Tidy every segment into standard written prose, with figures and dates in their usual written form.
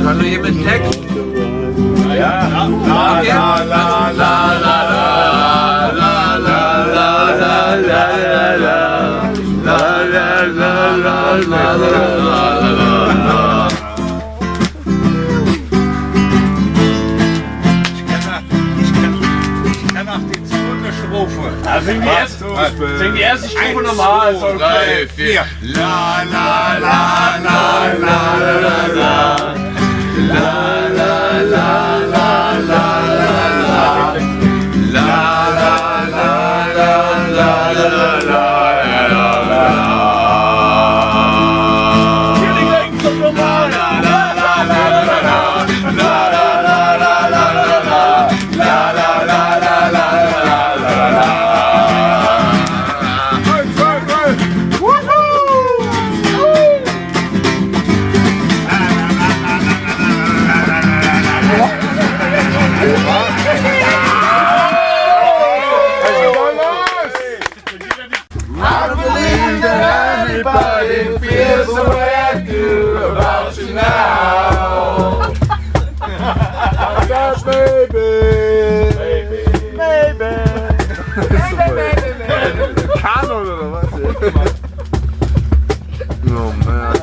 Kann du hier mit Text? Ja. La la la la la la la la la la la la. Ich kann auch die zweite Strophe. Sing die erste Strophe normal. 1, 2, 3, 4. La la la la la la la. La la la la la la la. La la la la la la la. Everybody feels the way I do about you now. How's that, baby? Baby. Kanon oder was? Oh man.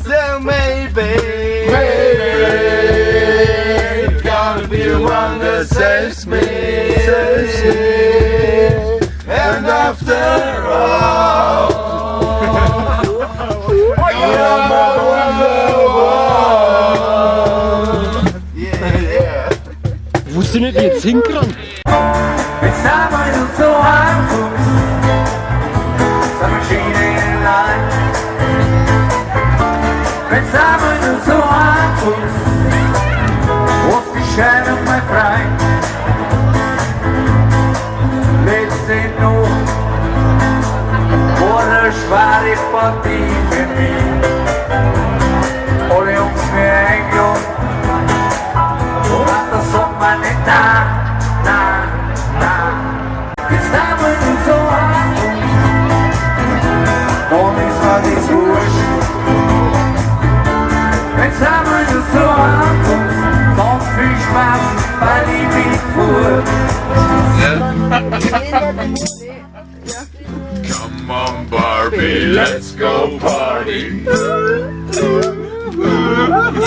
So maybe, it's gonna be the one that saves me. And after all, Wo sind die jetzt hingerannt? It's time when you so high, some machine in line. It's time when you so high, what's the shadow, my friend? Let's say no, vorne schwere Partie für mich. Alle Jungs für England, und das sagt man nicht da. It's time when you so high, don't miss my this wish. It's time when you so high, don't viel Spaß bei die Food. come on Barbie, let's go party.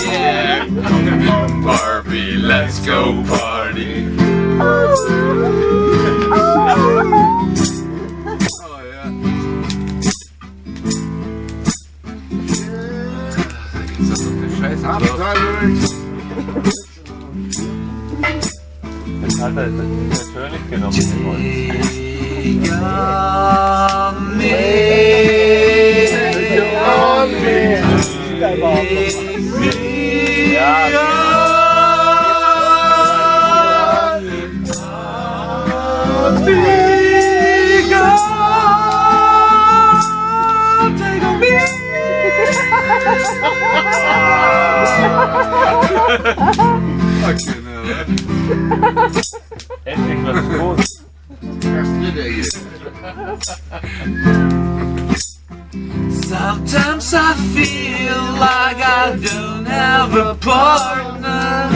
Yeah, come on Barbie, let's go party. Das hat er natürlich genommen. Endlich was los. Sometimes I feel like I don't have a partner.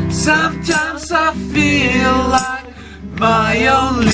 Sometimes I feel like my only